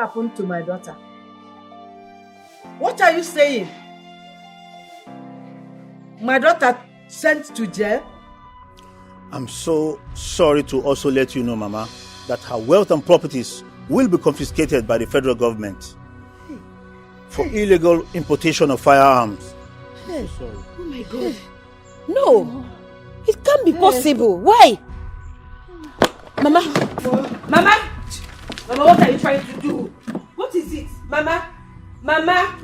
happened to my daughter? What are you saying? My daughter sent to jail? I'm so sorry to also let you know, Mama, that her wealth and properties will be confiscated by the federal government for illegal importation of firearms. Hey. Sorry. Oh my God. No, it can't be possible. Why? Mama. Mama, what are you trying to do? What is it? Mama. Mama,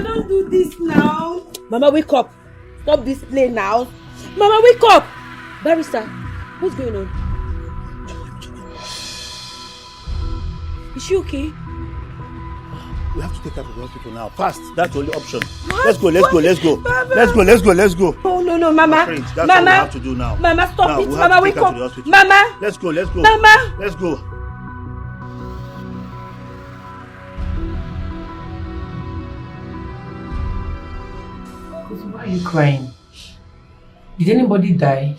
don't do this now. Mama, wake up. Stop this play now. Mama, wake up. Barrister, what's going on? Is she okay? We have to take her to the hospital now. Fast. That's the only option. What? Let's go. Mama. Let's go. No, Mama. Afraid. That's what we have to do now. Mama, stop now, it. We have Mama, to take wake her up. to the hospital. Mama. Let's go. Mama. Let's go. Why are you crying? Did anybody die?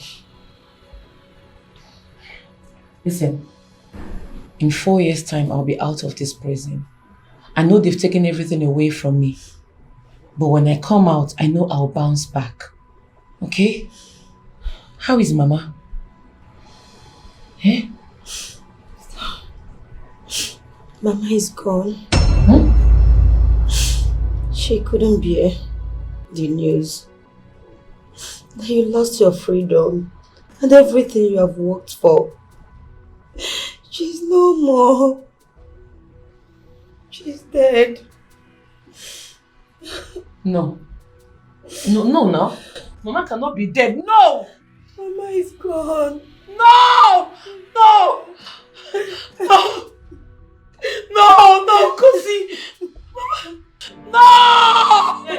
Listen, in 4 years' time, I'll be out of this prison. I know they've taken everything away from me. But when I come out, I know I'll bounce back. Okay? How is Mama? Eh? Mama is gone. She couldn't bear the news that you lost your freedom and everything you have worked for. She's no more. She's dead. No. Mama cannot be dead. No! Mama is gone. No, Kosi. No!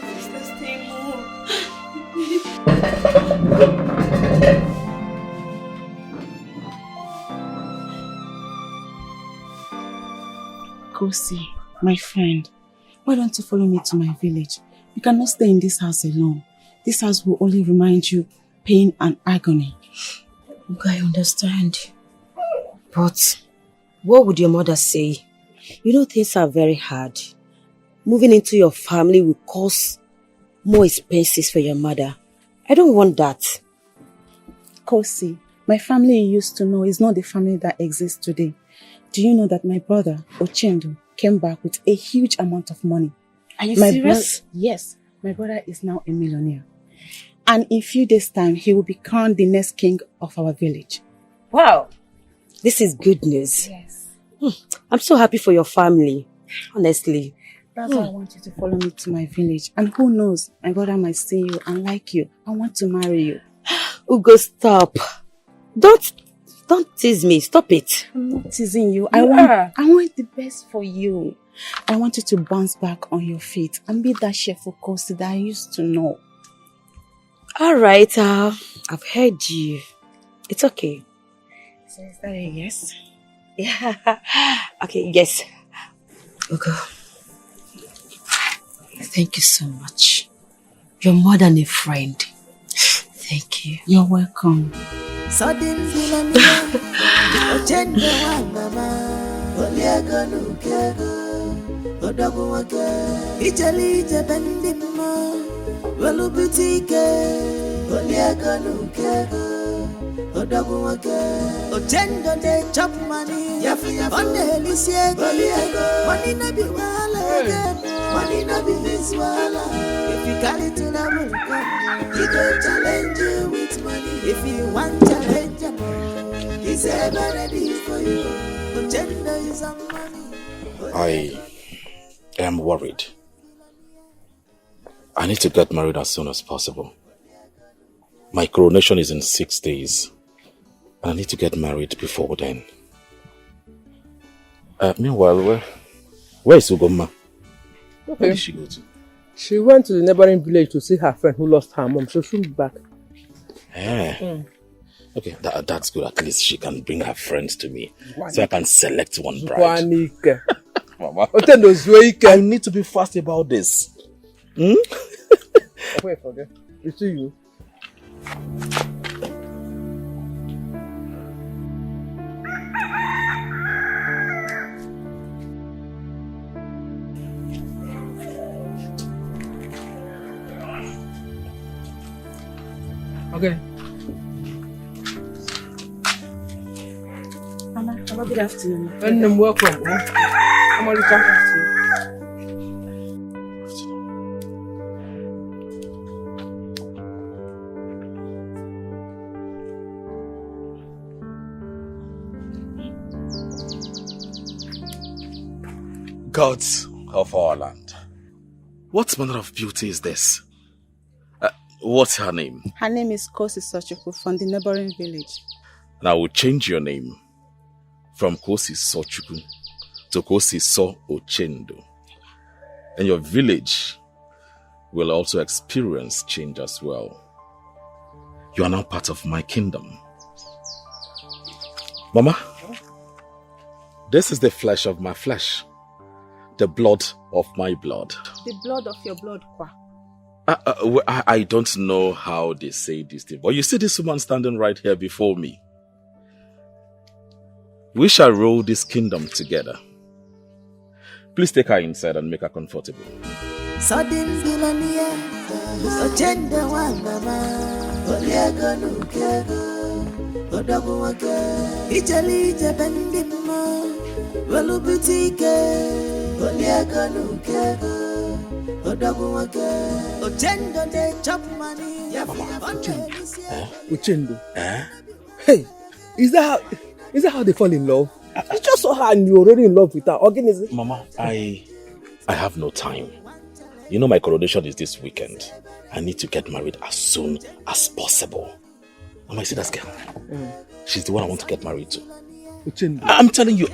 Sister, stay home. Kosi, my friend, why don't you follow me to my village? You cannot stay in this house alone. This house will only remind you pain and agony. Look, I understand. But what would your mother say? You know things are very hard. Moving into your family will cause more expenses for your mother. I don't want that. Kosi, my family you used to know is not the family that exists today. Do you know that my brother, Ochendo, came back with a huge amount of money? Are you serious? Yes, my brother is now a millionaire. And in a few days' time, he will be crowned the next king of our village. Wow, this is good news. Yes. I'm so happy for your family, honestly. That's why I want you to follow me to my village. And who knows, my brother might see you and like you. I want to marry you. Ugo, stop. Don't tease me. Stop it. I'm not teasing you. I want the best for you. I want you to bounce back on your feet and be that cheerful Kosi that I used to know. All right, I've heard you. It's okay. So is that a yes? Yeah. Okay, yes. Okay. Thank you so much. You're more than a friend. Thank you. You're welcome. Ochendo de chop money, money no be wala, money no be this wala. If you carry to the moon, he don't challenge you with money. If you want challenge him, he's ever ready for you. Ochendo is on money. I am worried. I need to get married as soon as possible. My coronation is in 6 days. I need to get married before then. Meanwhile, where is Ugomma? Okay. Where did she go to? She went to the neighboring village to see her friend who lost her mom, so she'll be back. Okay, that's good. At least she can bring her friends to me, so I can select one bride. Mama, I need to be fast about this. Wait for them. We see you. Okay. Mama, good afternoon. And welcome. I'm only talking to you. Gods of our land, what manner of beauty is this? What's her name? Her name is Kosi Sochukwu from the neighboring village. And I will change your name from Kosi Sochukwu to Kosi So Ochendo. And your village will also experience change as well. You are now part of my kingdom. Mama, this is the flesh of my flesh, the blood of my blood. The blood of your blood, Kwa. I don't know how they say this thing, but you see this woman standing right here before me. We shall rule this kingdom together. Please take her inside and make her comfortable. Sudden billionaire, agenda one mama, Oliago Nukego, Odabuaga, Italy, Jabendima, Velubutike, Oliago Nukego. Ochendo de chop money. Ochendo. Hey, is that how they fall in love? You just saw her and you're already in love with her. Organism. Mama, I have no time. You know my coronation is this weekend. I need to get married as soon as possible. Mama, you see that girl? She's the one I want to get married to. Ochendo. I'm telling you,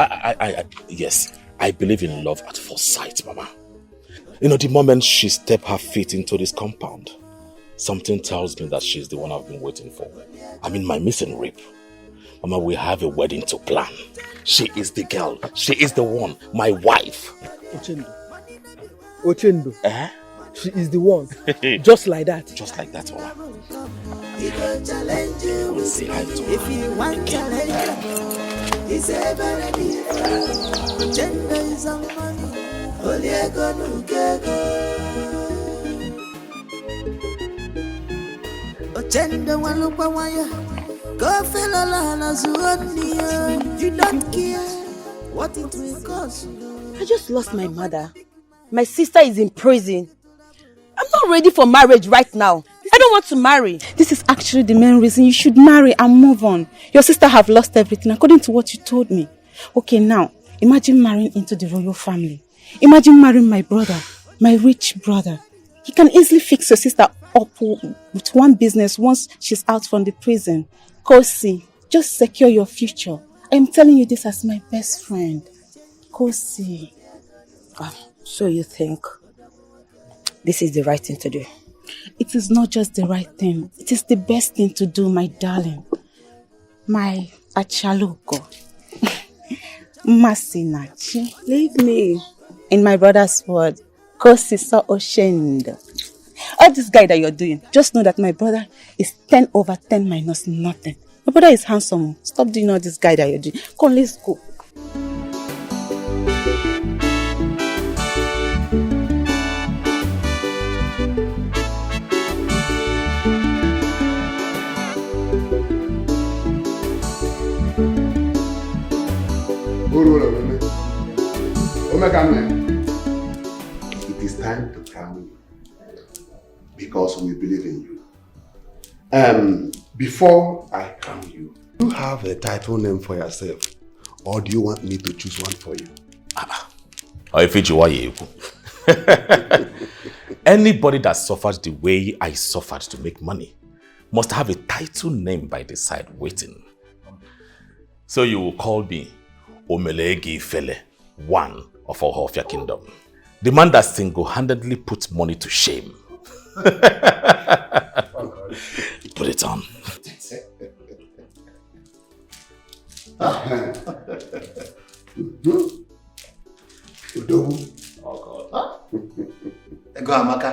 yes, I believe in love at first sight, Mama. You know, the moment she stepped her feet into this compound, something tells me that she's the one I've been waiting for. I mean, my missing rib. Mama, we have a wedding to plan. She is the girl. She is the one. My wife. Ochendo. She is the one. Just like that. Just like that, Mama. He can challenge you We'll say hi to her. if you want challenge. He's ever ready. Agenda is on money. Oliago Nukego. Ochendo walupa waya. Go feel alala zuonia. You don't care what it will cost you. I just lost my mother. My sister is in prison. I'm not ready for marriage right now. I don't want to marry. This is actually the main reason you should marry and move on. Your sister have lost everything according to what you told me. Okay, now, imagine marrying into the royal family. Imagine marrying my brother, my rich brother. He can easily fix your sister up with one business once she's out from the prison. Kosi, just secure your future. I'm telling you this as my best friend. Kosi. So you think this is the right thing to do? It is not just the right thing. It is the best thing to do, my darling. My Achaloko. Masinachi. Leave me. In my brother's word, Kosi So Ochendo. All this guy that you're doing, just know that my brother is 10 over 10 minus nothing. My brother is handsome. Stop doing all this guy that you're doing. Come, let's go. It is time to crown you because we believe in you. Before I crown you, do you have a title name for yourself, or do you want me to choose one for you? Anybody that suffered the way I suffered to make money must have a title name by the side waiting. So you will call me Omelegi Fele, one of Ohofia Kingdom. The man that single-handedly puts money to shame. Put it on. Oh God. Go Amaka.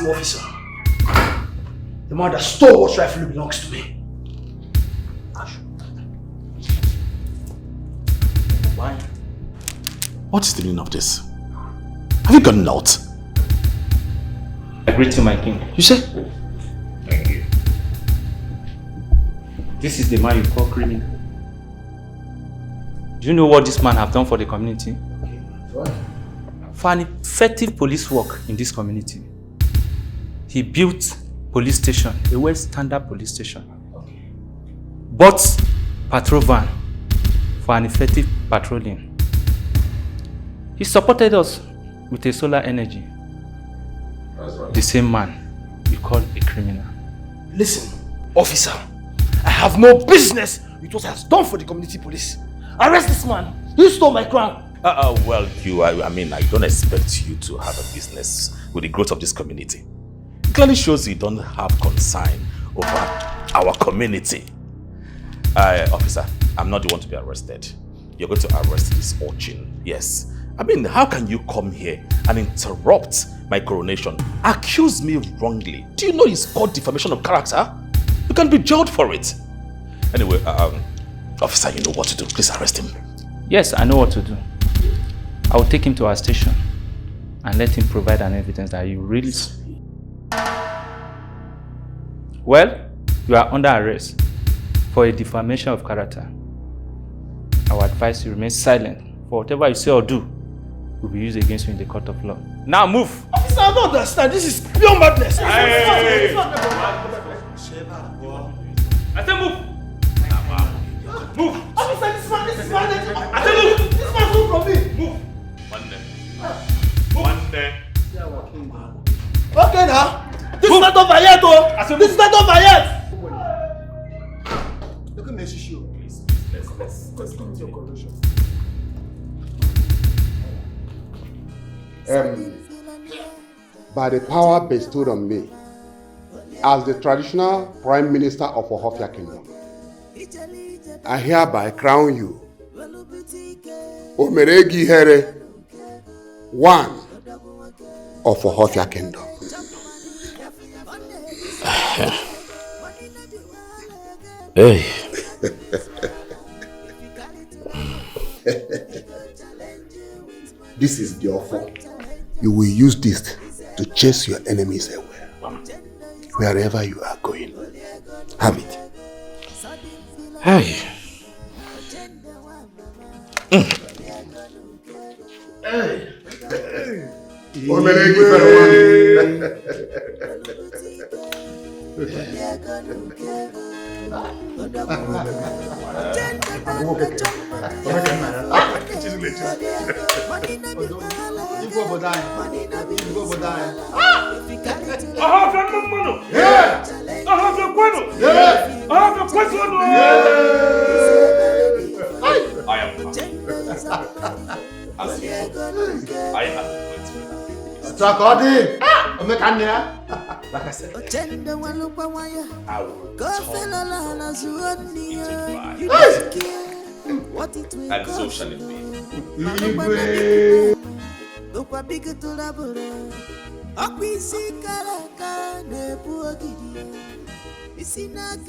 you, officer. The man that stole what rightfully belongs to me. Why? What is the meaning of this? Have you gotten out? I greet you, my king. You say? Thank you. This is the man you call criminal. Do you know what this man have done for the community? What? For an effective police work in this community, he built police station, a well-standard police station. Bought patrol van for an effective patrolling. He supported us with a solar energy. That's right. The same man you call a criminal. Listen, officer, I have no business with what he has done for the community police. Arrest this man. He stole my crown. Well, I mean, I don't expect you to have a business with the growth of this community. It clearly shows you don't have concern over our community. Officer, I'm not the one to be arrested. You're going to arrest this urchin. Yes. I mean, how can you come here and interrupt my coronation? Accuse me wrongly. Do you know it's called defamation of character? You can be jailed for it. Anyway, officer, you know what to do. Please arrest him. Yes, I know what to do. I will take him to our station and let him provide an evidence that you really... Well, you are under arrest for a defamation of character. I would advise you remain silent, for whatever you say or do will be used against you in the court of law. Now move! Officer, I don't understand. This is pure madness. Hey. I said move! Move! Officer, this man. I said move! This man took from me. Move! One day. Okay now. This is not over yet, oh. This is not over yet. Look at me, Shishu. Please, let's continue your coronation. By the power bestowed on me as the traditional Prime Minister of Ohofia Kingdom, I hereby crown you Omeregi Here, one of Ohofia Kingdom. Hey. This is the offer. You will use this to chase your enemies away, wherever you are going. Have it. Hey. Hey. I am happy. As usual, I am grateful. Like I said, I will turn into dry. And so shall it be. So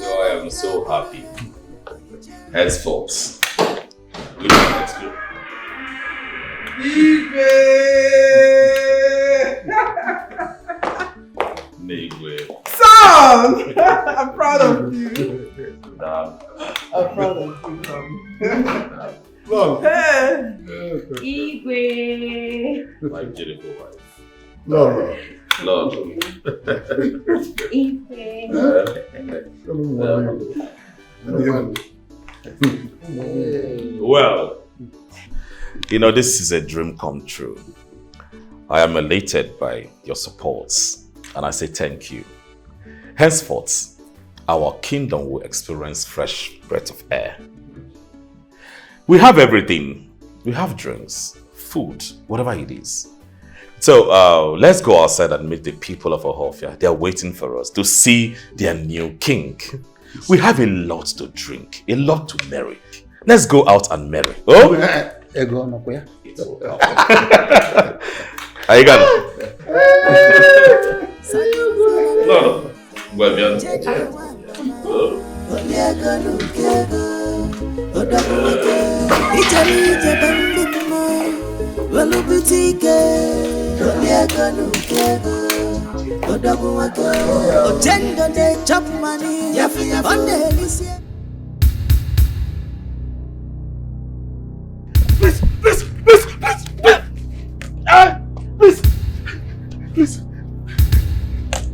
I am so happy. Henceforth, let's go. Son! I'm proud of you. I'm proud of you. Lord. Igwe. My beautiful wife. Lord. Lord. Well, you know, this is a dream come true. I am elated by your supports, and I say thank you. Henceforth, our kingdom will experience fresh breath of air. We have everything. We have drinks, food, whatever it is. So let's go outside and meet the people of Ohofia. They are waiting for us to see their new king. We have a lot to drink, a lot to marry. Let's go out and marry. Oh? Are you gonna? No. Well done.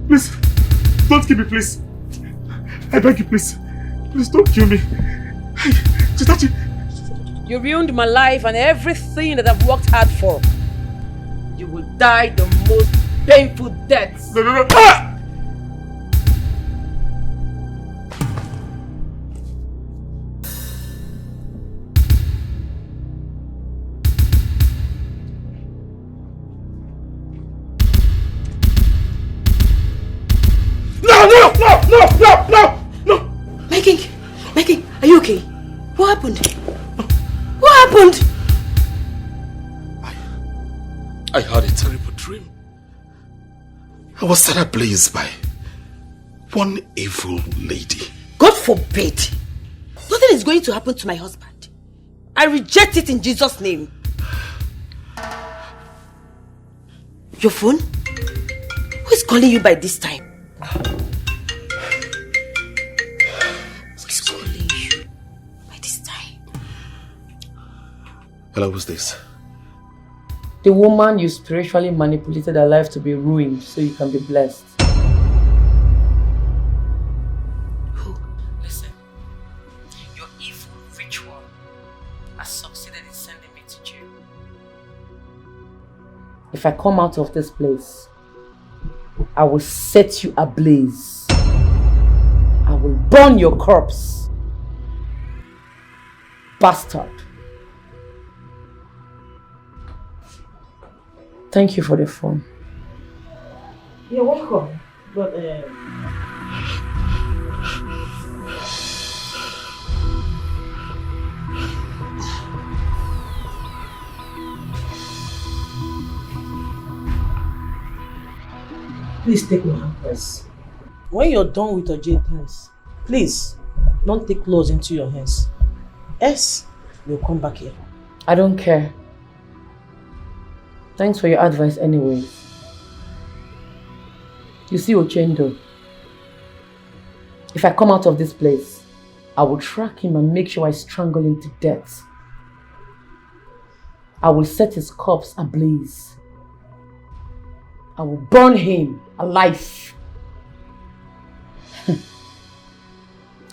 Please, don't kill me, please. I beg you, please. Please don't kill me. Chitachi. You ruined my life and everything that I've worked hard for. You will die the most painful death. No. Ah! No! My king, are you okay? What happened? What happened? I had a terrible dream. I was set ablaze by one evil lady. God forbid. Nothing is going to happen to my husband. I reject it in Jesus' name. Your phone? Who is calling you by this time? Hello, who's this? The woman you spiritually manipulated her life to be ruined so you can be blessed. Who? Listen. Your evil ritual has succeeded in sending me to jail. If I come out of this place, I will set you ablaze. I will burn your corpse. Bastard. Thank you for the phone. You're welcome. But please take my hand first. When you're done with your jade hands, please don't take laws into your hands. Else, you'll come back here. I don't care. Thanks for your advice anyway. You see Ochendo, if I come out of this place, I will track him and make sure I strangle him to death. I will set his corpse ablaze. I will burn him alive.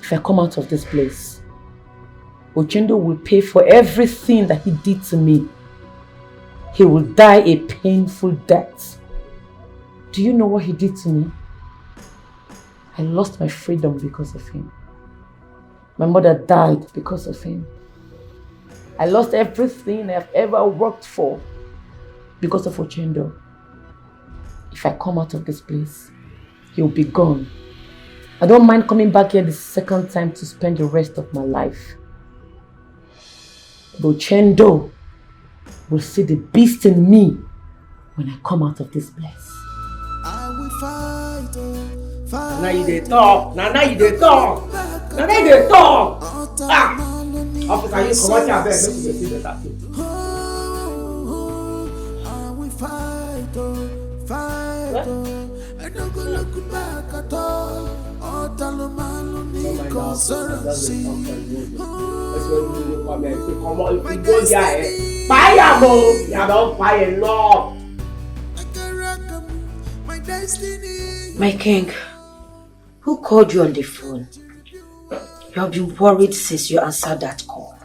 If I come out of this place, Ochendo will pay for everything that he did to me. He will die a painful death. Do you know what he did to me? I lost my freedom because of him. My mother died because of him. I lost everything I've ever worked for because of Ochendo. If I come out of this place, he'll be gone. I don't mind coming back here the second time to spend the rest of my life. But Ochendo will see the beast in me when I come out of this place. I will fight. Now you dey talk. Now you dey talk. Now you dey talk. Ah! Officer, you come out here, make you see better thing. I will fight. I don't go look back at all. My king, who called you on the phone? You have been worried since you answered that call.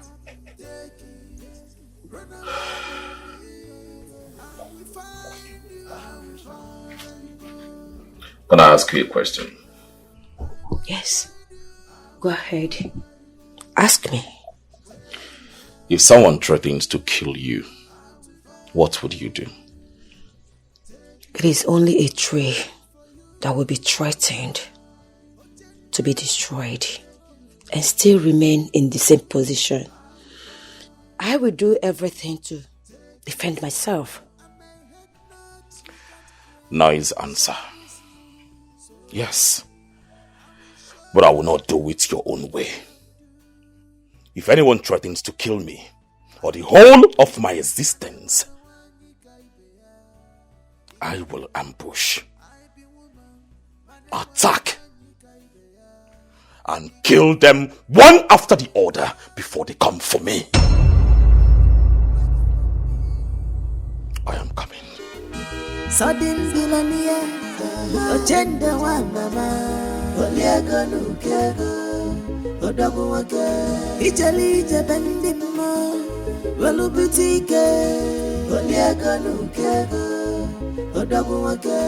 Can I ask you a question? Yes. Go ahead. Ask me. If someone threatens to kill you, what would you do? It is only a tree that will be threatened to be destroyed and still remain in the same position. I will do everything to defend myself. Nice answer. Yes. But I will not do it your own way. If anyone threatens to kill me, or the whole of my existence, I will ambush, attack, and kill them one after the other before they come for me. I am coming. Sudden billionaire, agenda one mama, Oliago Nukago, Odamuaga, Italy, Jabandima, Velubutike, Oliago Nukago, Odamuaga,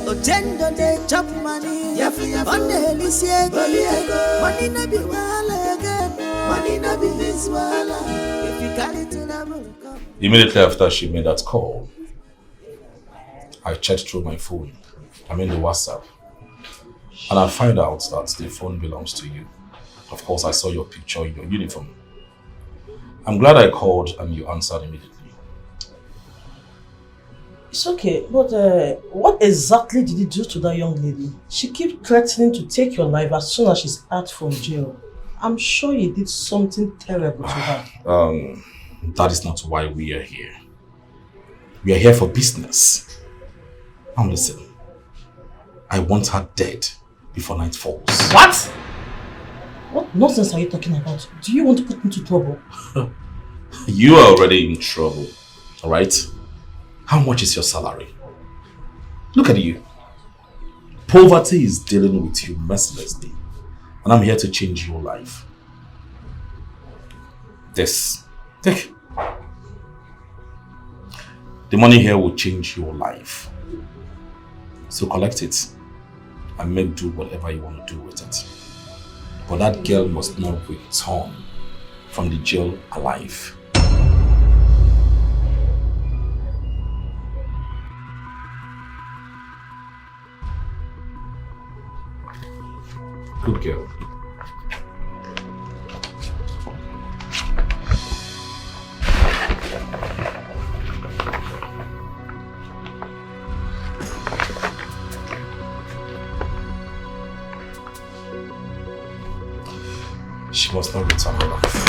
Ogenda de chop money, on the Helicia, Oliago, money na be wala again, money na be his wala, if you got it to Namuka. Immediately after she made that call, I checked through my phone, the WhatsApp, and I find out that the phone belongs to you. Of course, I saw your picture in your uniform. I'm glad I called and you answered immediately. It's okay, but what exactly did you do to that young lady? She keeps threatening to take your life as soon as she's out from jail. I'm sure you did something terrible to her. That is not why we are here. We are here for business. Now listen, I want her dead before night falls. What? What nonsense are you talking about? Do you want to put me to trouble? You are already in trouble, alright? How much is your salary? Look at you. Poverty is dealing with you mercilessly, and I'm here to change your life. This, take. The money here will change your life. So collect it and make do whatever you want to do with it. But that girl must not return from the jail alive. Good girl. She must not return alive.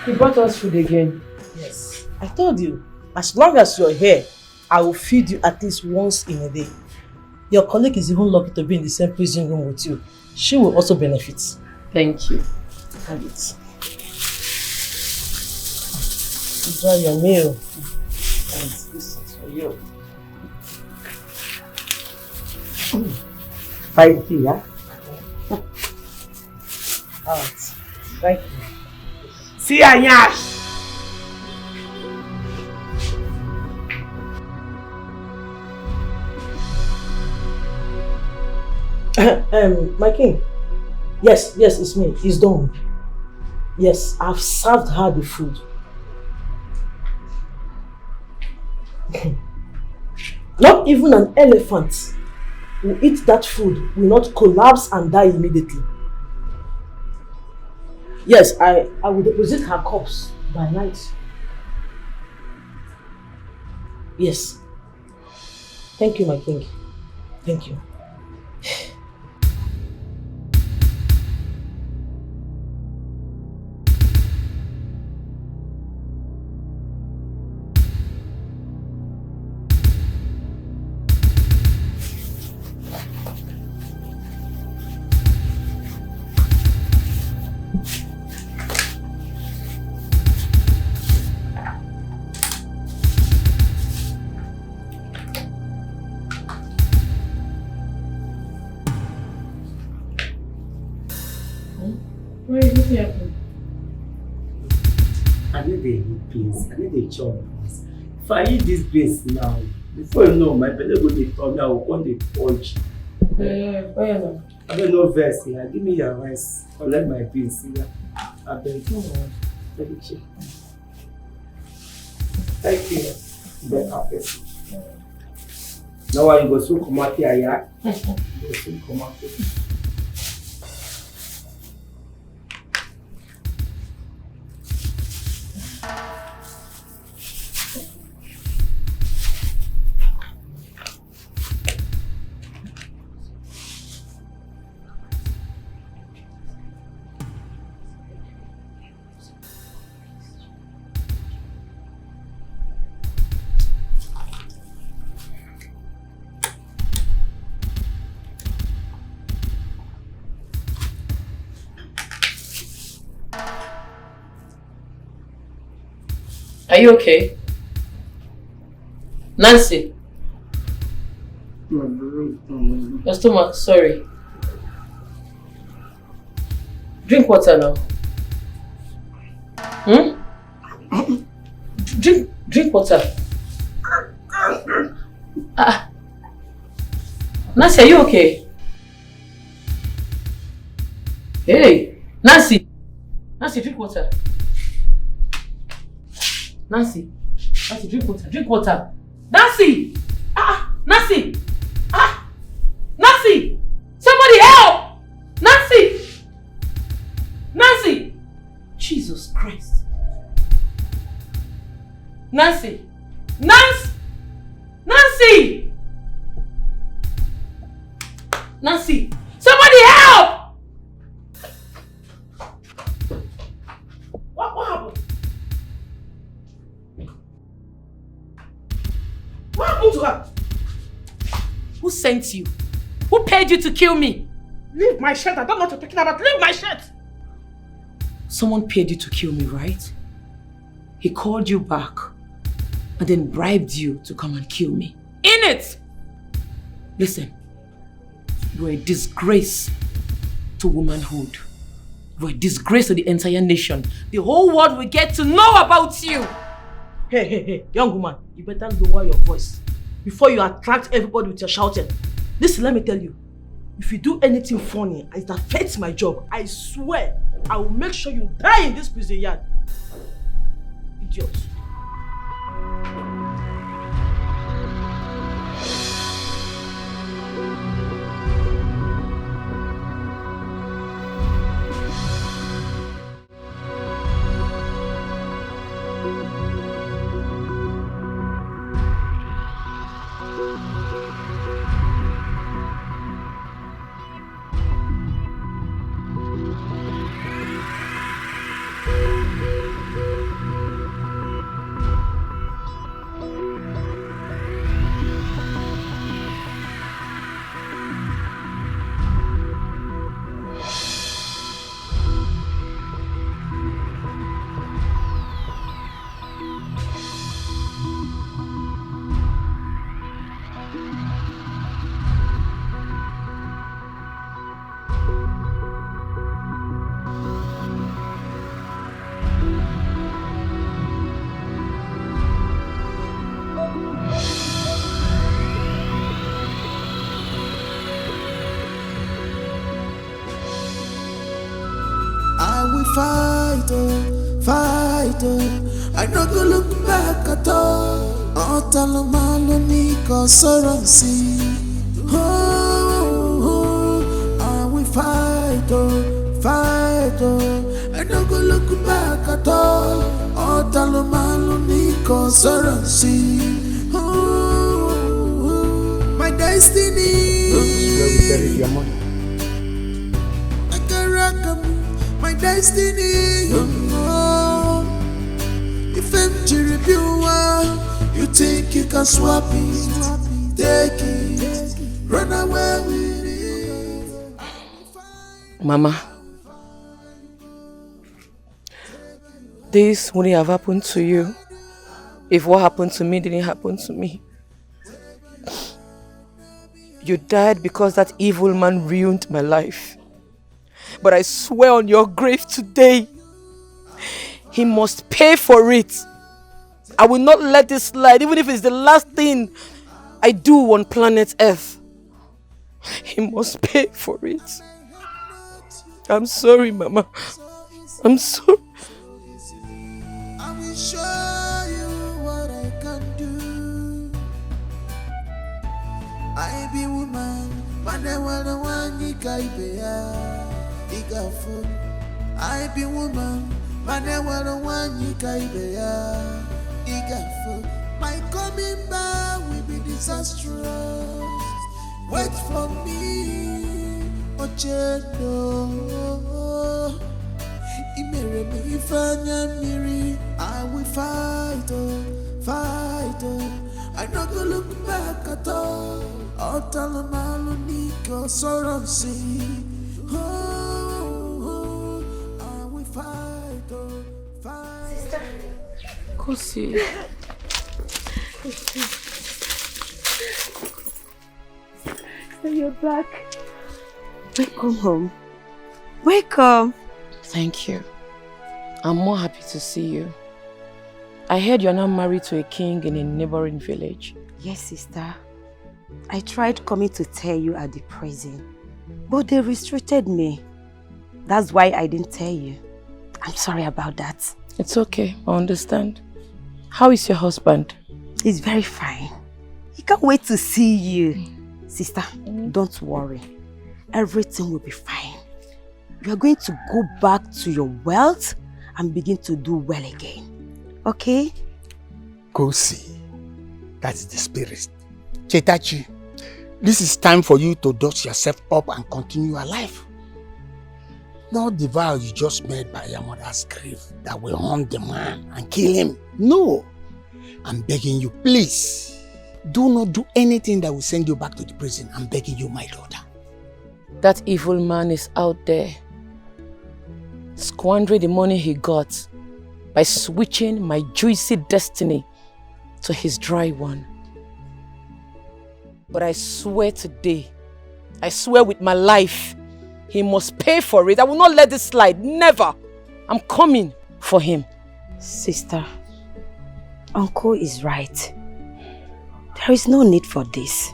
You brought us food again. Yes. I told you, as long as you're here, I will feed you at least once in a day. Your colleague is even lucky to be in the same prison room with you. She will also benefit. Thank you. Have it. Enjoy your meal. And this is for you. Thank you, yeah? Alright. Thank you. See ya, Nyash! My king. Yes, it's me. It's done. Yes, I've served her the food. Not even an elephant will eat that food, will not collapse and die immediately. Yes, I will deposit her corpse by night. Yes. Thank you, my king. Thank you. Chop. If I eat this beans now, before you know, my belly will be turn. I will come the punch. I don't know verse here. Give me your rice. Collect my beans here. I beg you. Let me check. Thank you. Better person. Now I go soon come out here, yeah? Go soon come out here. Are you okay? Nancy? Your stomach, sorry. Drink water now. Drink water. Nancy, are you okay? Hey, Nancy! Nancy, drink water. Nancy, drink water. Drink water. Nancy! Nancy! Nancy! Somebody help! Nancy! Nancy! Jesus Christ. Nancy! Nancy! Nancy! Somebody help! What happened? What happened to her? Who sent you? Who paid you to kill me? Leave my shirt. I don't know what you're talking about. Leave my shirt. Someone paid you to kill me, right? He called you back and then bribed you to come and kill me. In it! Listen, you're a disgrace to womanhood. You're a disgrace to the entire nation. The whole world will get to know about you. Hey, young woman, you better lower your voice before you attract everybody with your shouting. Listen, let me tell you, if you do anything funny and it affects my job, I swear I will make sure you die in this prison yard. Idiot. I no go look back at all. Otalamalo consorancy. I will fight, I no go look back at all. Otalamalo consorancy. My destiny. I can rock my destiny. If empty reviewer, you think you can swap it, take it, run away with it. Mama, this wouldn't have happened to you if what happened to me didn't happen to me. You died because that evil man ruined my life. But I swear on your grave today, he must pay for it. I will not let this slide, even if it's the last thing I do on planet Earth. He must pay for it. I'm sorry, Mama. I'm sorry. I will show you what I can do. Mane wala wanyi kaibea. Iga food. I be woman. Mane wala wanyi kaibea. Iga food. My coming back will be disastrous. Wait for me, Ochendo. Imere me ifanya miri. I will fight, fight. I not go look back at all. Otala maluniko soronsi. I will fight, fight. Sister, Kosi. So you're back. Welcome home. Welcome. Thank you. I'm more happy to see you. I heard you're now married to a king in a neighboring village. Yes, sister. I tried coming to tell you at the prison, but they restricted me. That's why I didn't tell you. I'm sorry about that. It's okay, I understand. How is your husband? He's very fine. He can't wait to see you. Sister, don't worry. Everything will be fine. You are going to go back to your wealth and begin to do well again. Okay? Go see. That's the spirit. Chetachi, this is time for you to dust yourself up and continue your life. Not the vow you just made by your mother's grave that will hunt the man and kill him. No. I'm begging you, please. Do not do anything that will send you back to the prison. I'm begging you, my daughter. That evil man is out there, squandering the money he got by switching my juicy destiny to his dry one. But I swear today, I swear with my life, he must pay for it. I will not let this slide, never. I'm coming for him. Sister, Uncle is right. There is no need for this.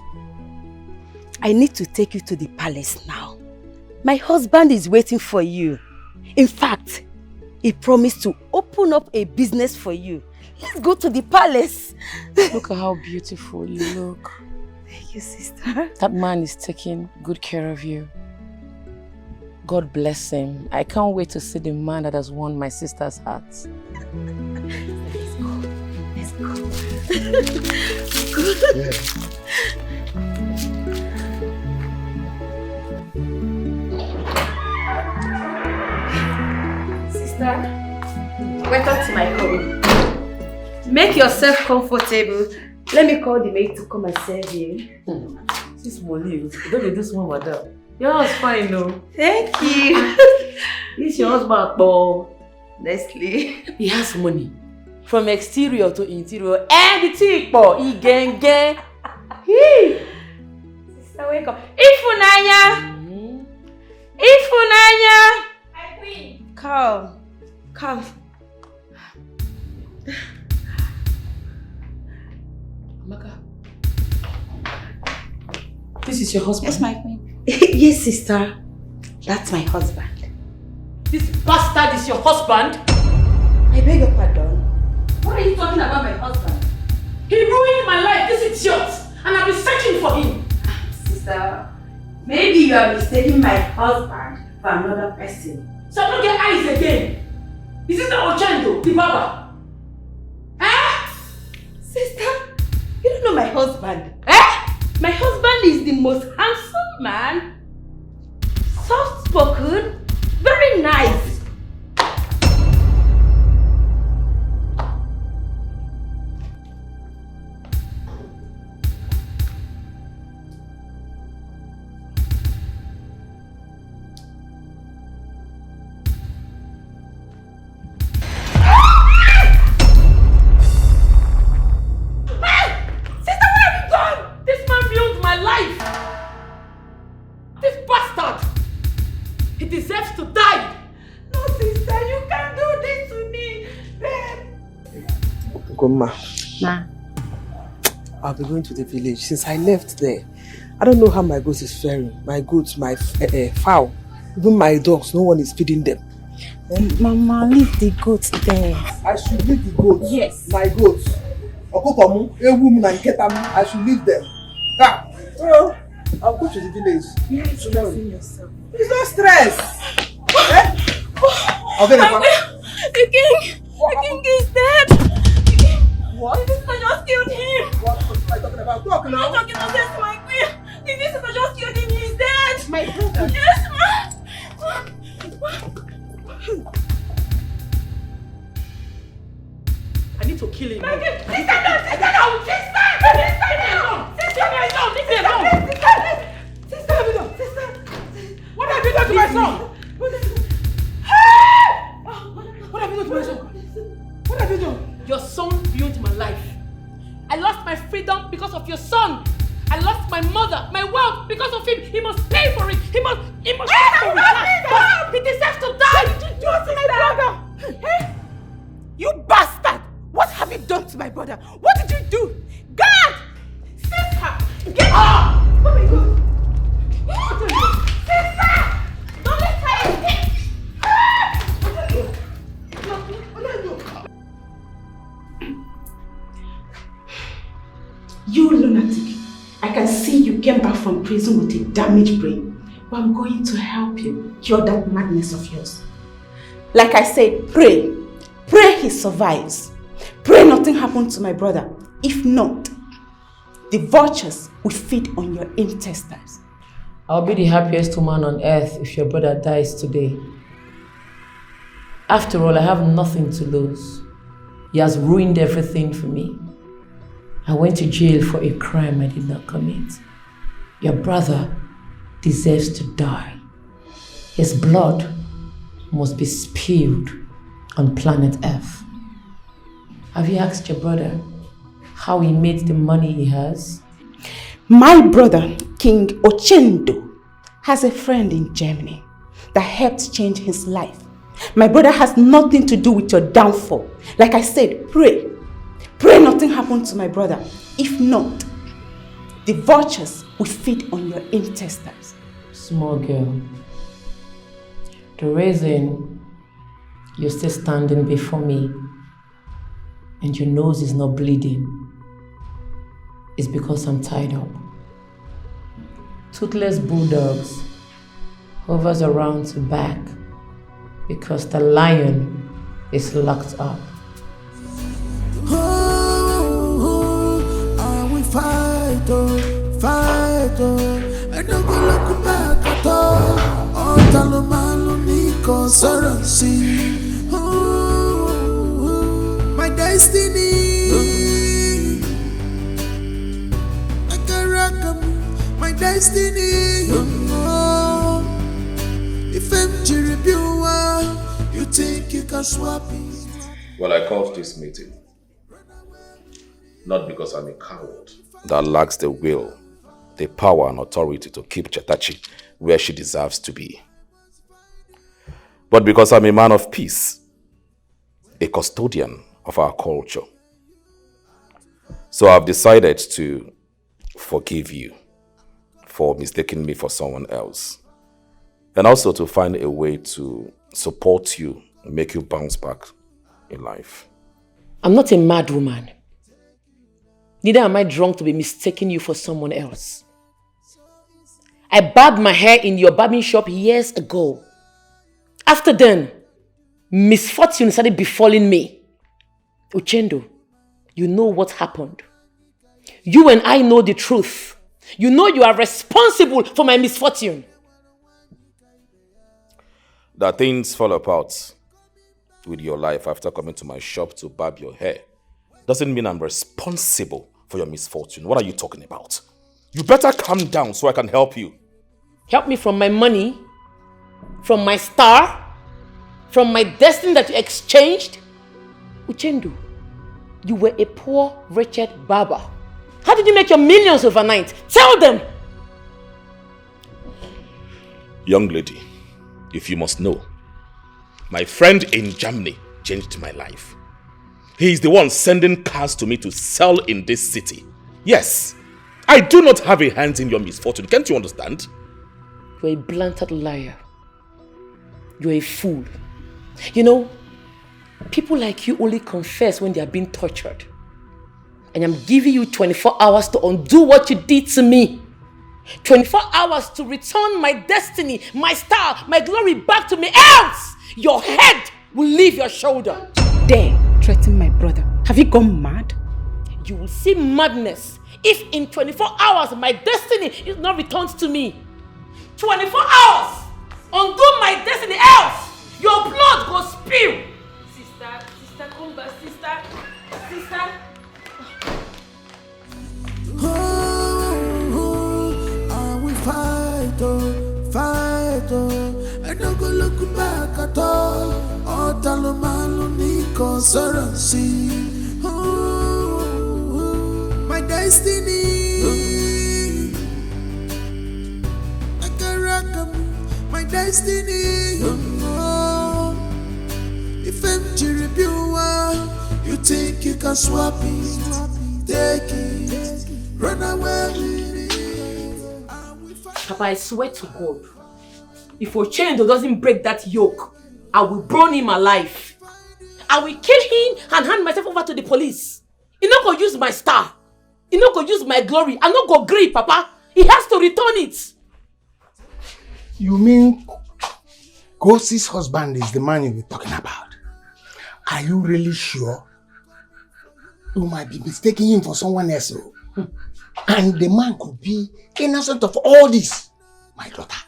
I need to take you to the palace now. My husband is waiting for you. In fact, he promised to open up a business for you. Let's go to the palace. Look at how beautiful you look. Thank you, sister. That man is taking good care of you. God bless him. I can't wait to see the man that has won my sister's heart. Let's go. Let's go. Sister, welcome to my home. Make yourself comfortable. Let me call the maid to come and serve you. This money, you don't do this one, madam. Your house fine, no? Thank you. This your husband, Paul. Leslie. He has money. From exterior to interior. Anything, Paul. He gang. Sister, wake up. Ifunanya! Ifunanya! My queen. Come. Amaka. This is your husband? Yes, my queen. Yes, sister. That's my husband. This bastard is your husband? I beg your pardon. What are you talking about my husband? He ruined my life, this idiot! And I've been searching for him. Sister, maybe you are mistaking my husband for another person. So I don't get eyes again. Is this the Ochendo, the barber? Sister, you don't know my husband. My husband is the most handsome man, soft-spoken, very nice. Ma. I'll be going to the village. Since I left there, I don't know how my goats is faring. My goats, my fowl, even my dogs, no one is feeding them. Mama, leave the goats there. I should leave the goats? Yes. My goats. I should leave them. I'll go to the village. You're stressing yourself. It's not stress. Eh? The king is dead. What? The visitor just killed him. What am I talking about? Talk now. I'm talking nonsense to my queen. The visitor just killed him. He's dead. My brother. Yes, ma. I need to kill him. What have you done to my son? What have you done to my son? What have you done? Your son ruined my life. I lost my freedom because of your son. I lost my mother, my wealth because of him. He must pay for it. He must pay for it. He deserves to die. What did you do to my brother? Eh? You bastard! What have you done to my brother? What did you do? God! Sister! Get up! Oh my God! Sister! Don't let her escape! You lunatic! I can see you came back from prison with a damaged brain. But I'm going to help you cure that madness of yours. Like I said, pray. Pray he survives. Pray nothing happened to my brother. If not, the vultures will feed on your intestines. I'll be the happiest woman on earth if your brother dies today. After all, I have nothing to lose. He has ruined everything for me. I went to jail for a crime I did not commit. Your brother deserves to die. His blood must be spilled on planet Earth. Have you asked your brother how he made the money he has? My brother, King Ochendo, has a friend in Germany that helped change his life. My brother has nothing to do with your downfall. Like I said, pray. Pray nothing happened to my brother. If not, the vultures will feed on your intestines. Small girl, the reason you're still standing before me and your nose is not bleeding is because I'm tied up. Toothless bulldogs hovers around to back because the lion is locked up. I will fight, fight, I don't go look back at all. Oh, Talomano Nico Soransi. My destiny. I can rock my destiny. If I'm Jiribua, you think you can swap it? Well, I called this meeting not because I'm a coward that lacks the will, the power and authority to keep Chetachi where she deserves to be, but because I'm a man of peace, a custodian of our culture. So I've decided to forgive you for mistaking me for someone else, and also to find a way to support you and make you bounce back in life. I'm not a mad woman. Neither am I drunk to be mistaking you for someone else. I barbed my hair in your barbing shop years ago. After then, misfortune started befalling me. Uchendo, you know what happened. You and I know the truth. You know you are responsible for my misfortune. That things fall apart with your life after coming to my shop to barb your hair doesn't mean I'm responsible for your misfortune. What are you talking about? You better calm down so I can help you. Help me from my money, from my star, from my destiny that you exchanged. Uchendu, you were a poor, wretched barber. How did you make your millions overnight? Tell them! Young lady, if you must know, my friend in Germany changed my life. He is the one sending cars to me to sell in this city. Yes, I do not have a hand in your misfortune. Can't you understand? You're a blunted liar. You're a fool. You know, people like you only confess when they are being tortured. And I'm giving you 24 hours to undo what you did to me. 24 hours to return my destiny, my star, my glory back to me, else your head will leave your shoulder. Dare threaten my brother. Have you gone mad? You will see madness if in 24 hours my destiny is not returned to me. 24 hours! Undo my destiny, else your blood will spill. Sister, come back, sister. I will fight, I don't go look back at all. Oh, Talomalo Nico Saransi. My destiny. My destiny. If I'm Jiribua, you think you can swap it, take it, run away with it. Papa, I swear to God, if Ochendo doesn't break that yoke, I will burn him alive. I will kill him and hand myself over to the police. He not gonna use my star. He not gonna use my glory. I'm not gonna grieve, Papa. He has to return it. You mean Kosi's husband is the man you're talking about? Are you really sure? You might be mistaking him for someone else. And the man could be innocent of all this. My daughter.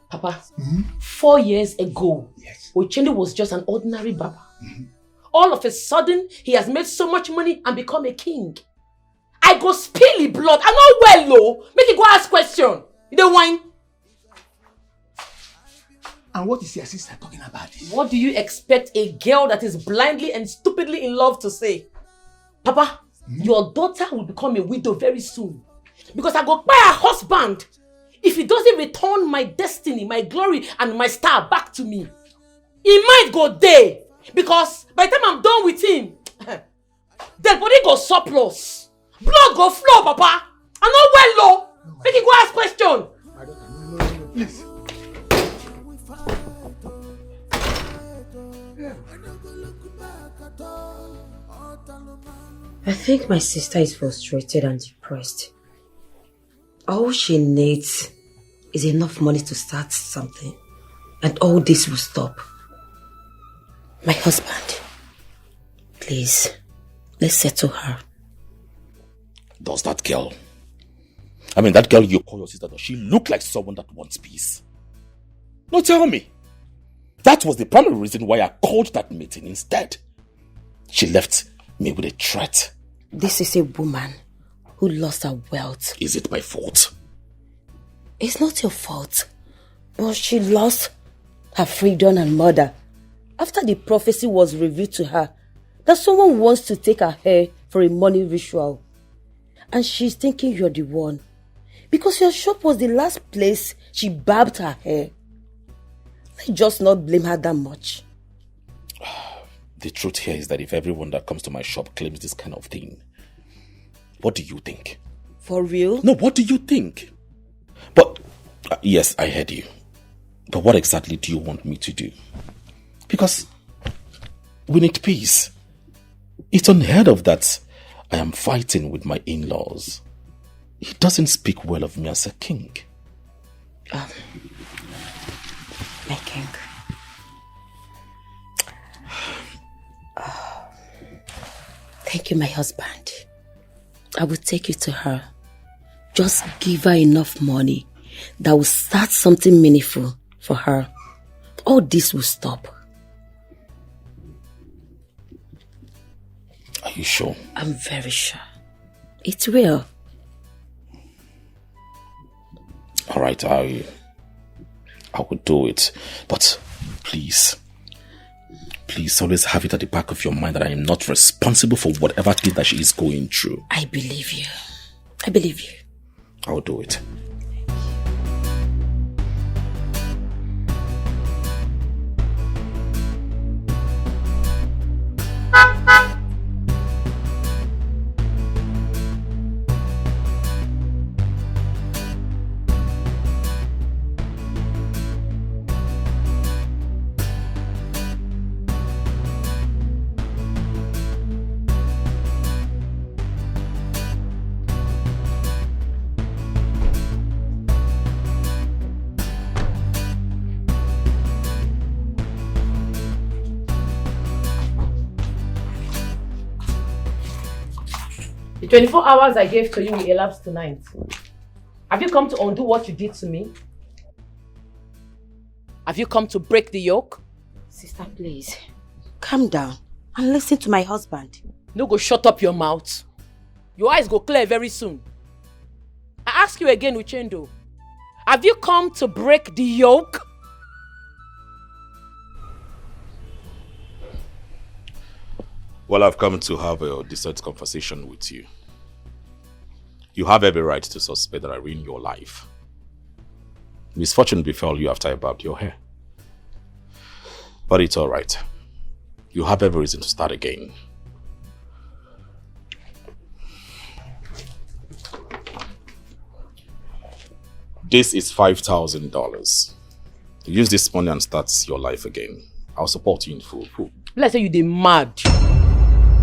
Papa, 4 years ago, Ochendo was just an ordinary barber. All of a sudden, he has made so much money and become a king. I go spill his blood. I'm not well, though. Make you go ask question. You don't whine. And what is your sister talking about this? What do you expect a girl that is blindly and stupidly in love to say? Papa, your daughter will become a widow very soon. Because I go buy a husband if he doesn't return my destiny, my glory, and my star back to me. He might go there. Because by the time I'm done with him, dead body go surplus. Blood go flow, Papa. I'm not well, though. Make you go ask question. Yes. I think my sister is frustrated and depressed. All she needs is enough money to start something, and all this will stop. My husband, please, let's settle her. Does that girl, that girl you call your sister, does she look like someone that wants peace? No, tell me. That was the primary reason why I called that meeting instead. She left me with a threat. This is a woman who lost her wealth. Is it my fault? It's not your fault. But she lost her freedom and mother after the prophecy was revealed to her that someone wants to take her hair for a money ritual. And she's thinking you're the one. Because your shop was the last place she barbed her hair. Let's just not blame her that much. The truth here is that if everyone that comes to my shop claims this kind of thing, what do you think? For real? No, what do you think? But, yes, I heard you. But what exactly do you want me to do? Because we need peace. It's unheard of that I am fighting with my in-laws. He doesn't speak well of me as a king. My king. Thank you, my husband. I will take you to her. Just give her enough money that will start something meaningful for her. All this will stop. Are you sure? I'm very sure. It will. All right, I will do it. But please always have it at the back of your mind that I am not responsible for whatever thing that she is going through. I believe you. I believe you. I will do it. 24 hours I gave to you will elapse tonight. Have you come to undo what you did to me? Have you come to break the yoke? Sister, please, calm down and listen to my husband. No go shut up your mouth. Your eyes go clear very soon. I ask you again, Uchendo. Have you come to break the yoke? Well, I've come to have a decent conversation with you. You have every right to suspect that I ruined your life. Misfortune befell you after I barbed your hair. But it's alright. You have every reason to start again. This is $5,000. Use this money and start your life again. I'll support you in full. Let's say you dey mad.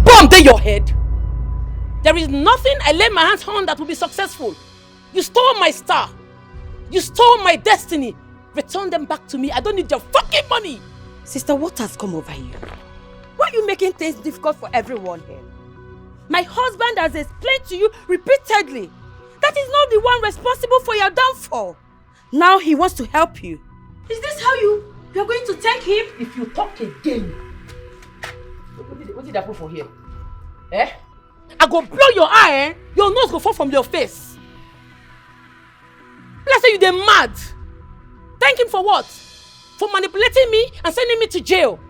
Bomb dey your head. There is nothing I lay my hands on that will be successful. You stole my star. You stole my destiny. Return them back to me. I don't need your fucking money. Sister, what has come over you? Why are you making things difficult for everyone here? My husband has explained to you repeatedly that he's not the one responsible for your downfall. Now he wants to help you. Is this how you're going to thank him? If you talk again, what did I put for here? Eh? I go blow your eye, eh? Your nose go fall from your face. Let's say you dey mad. Thank him for what? For manipulating me and sending me to jail.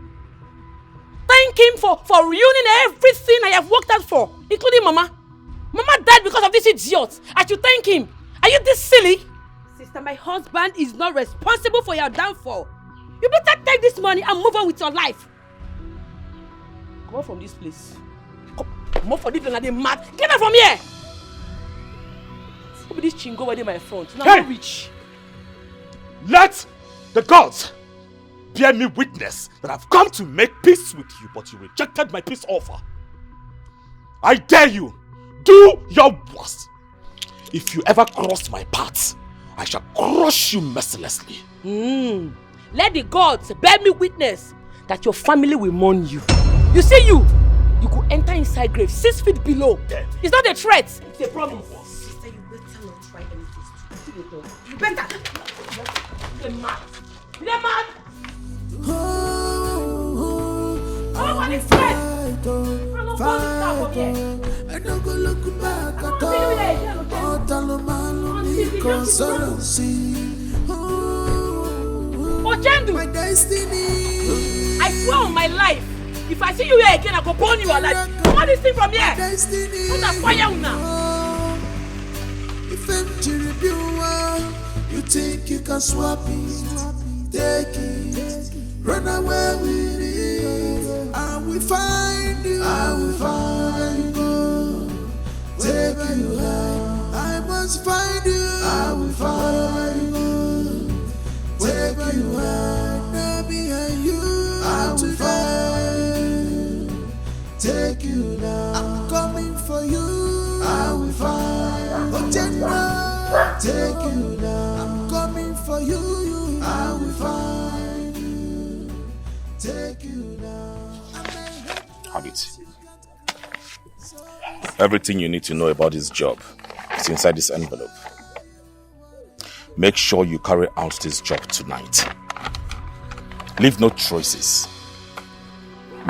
Thank him for ruining everything I have worked out for, including Mama. Mama died because of this idiot. I should thank him. Are you this silly? Sister, my husband is not responsible for your downfall. You better take this money and move on with your life. Come on from this place. Come on from this place and they mad. Get out from here! Look at this chingo over there in my front. Now I'm rich. Let the gods bear me witness that I've come to make peace with you, but you rejected my peace offer. I dare you, do your worst. If you ever cross my path, I shall crush you mercilessly. Let the gods bear me witness that your family will mourn you. You see you could enter inside grave 6 feet below. It's not a threat, it's a promise. Sister, you better not try anything. You better. You're mad. You're mad. Oh, it's dead. I don't go look back at all. My destiny. I swear on my life, if I see you here again, I go burn you alive. Come on, this thing from here. Put a fire now. If empty reviewer, you think you can swap it, take it, run away with it. I will find you. I will find you. Wherever you are, I must find you. I will find you. Wherever you are, now behind you. I will find. Take you now. I'm coming for you. I will find. Oh, General, take you now. I'm coming for you. I will find you. Take you now. Habit. Everything you need to know about this job is inside this envelope. Make sure you carry out this job tonight. Leave no traces.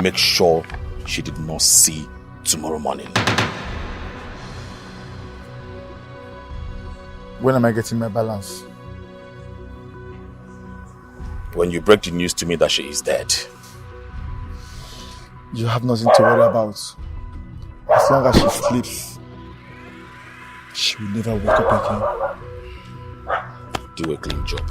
Make sure she did not see tomorrow morning. When am I getting my balance? When you break the news to me that she is dead. You have nothing to worry about. As long as she sleeps, she will never wake up again. Do a clean job.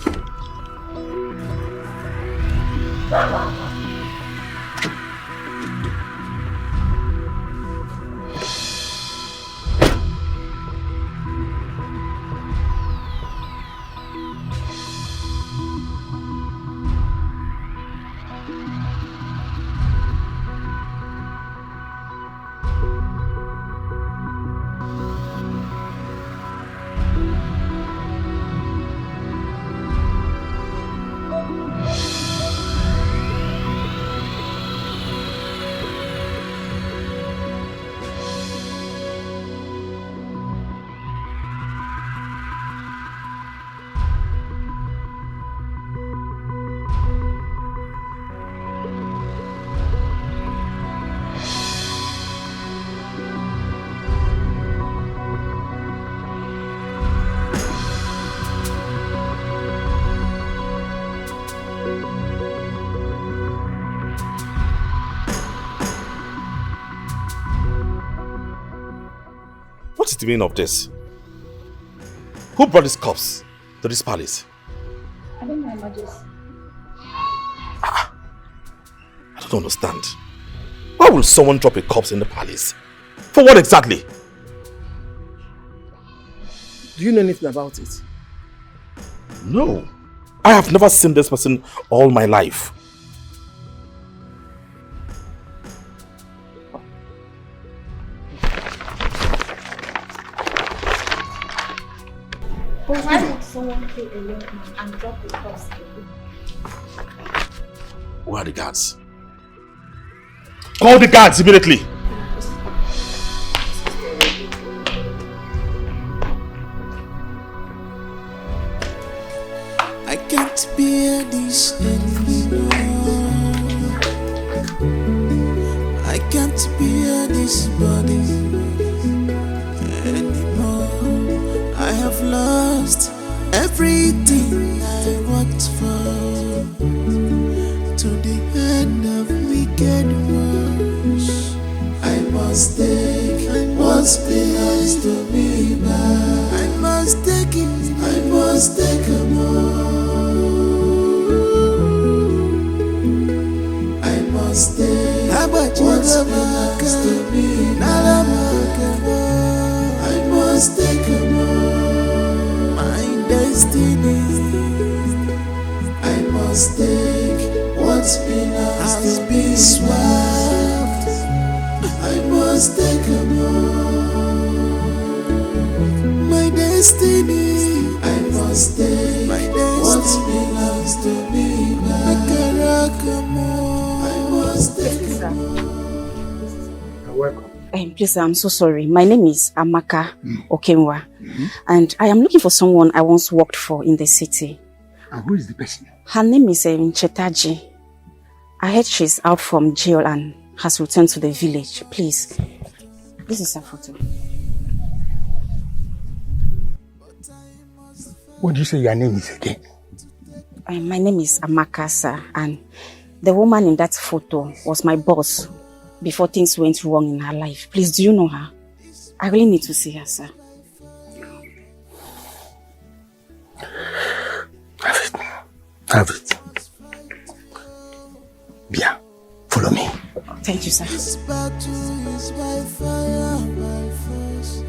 the meaning of this? Who brought these corpse to this palace? I don't know, Majesty. I don't understand. Why will someone drop a corpse in the palace? For what exactly? Do you know anything about it? No. I have never seen this person all my life. But why would someone kill a young man and drop the corpse? Where are the guards? Call the guards immediately! I can't bear this anymore. I can't bear this body anymore. I have lost everything I worked for, to the end of wicked ones. I must take what's belongs to me back. I must take it, I must take a more. I must take what's belongs to me back. I must take a more. My destiny, I must take what's belongs to me swapped. I must take a more. My destiny, I must take what belongs to me back. I must take a more. You're welcome. Please, I'm so sorry. My name is Amaka Okenwa, and I am looking for someone I once worked for in the city. And who is the person? Her name is Chetaji. I heard she's out from jail and has returned to the village. Please, this is her photo. What do you say your name is again? My name is Amaka, sir, and the woman in that photo was my boss before things went wrong in her life. Please, do you know her? I really need to see her, sir. Have it. Bien. Follow me. Thank you, sir. This battle is by fire, by force.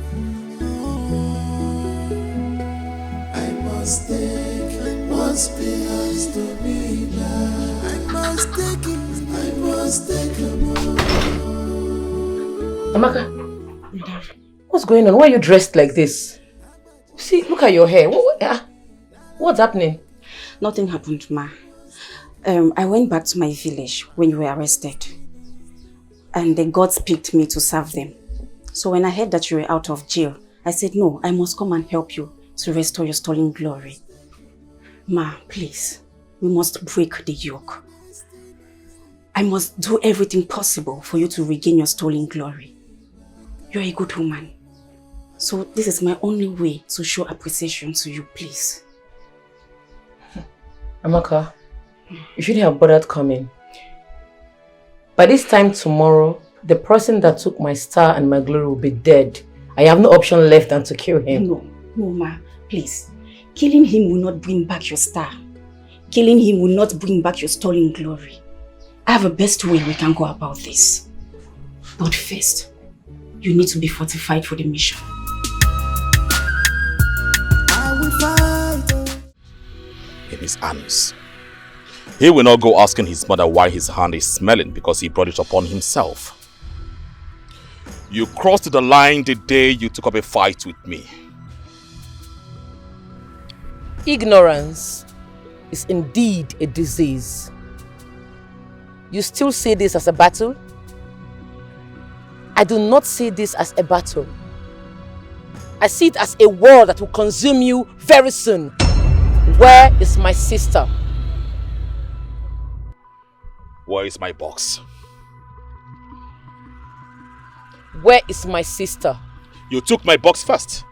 I must take what's belongs to me back. I must take it, I must take a more. Amaka, what's going on? Why are you dressed like this? See, look at your hair. What's happening? Nothing happened, ma. I went back to my village when you were arrested. And the gods picked me to serve them. So when I heard that you were out of jail, I said, no, I must come and help you to restore your stolen glory. Ma, please, we must break the yoke. I must do everything possible for you to regain your stolen glory. You're a good woman. So this is my only way to show appreciation to you, please. Amaka, you shouldn't have bothered coming. By this time tomorrow, the person that took my star and my glory will be dead. I have no option left than to kill him. No, ma, please. Killing him will not bring back your star. Killing him will not bring back your stolen glory. I have a best way we can go about this. But first, you need to be fortified for the mission. I will fight. In his anus. He will not go asking his mother why his hand is smelling because he brought it upon himself. You crossed the line the day you took up a fight with me. Ignorance is indeed a disease. You still see this as a battle? I do not see this as a battle. I see it as a war that will consume you very soon. Where is my sister? Where is my box? Where is my sister? You took my box first,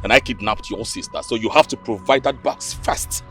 and I kidnapped your sister, so you have to provide that box first.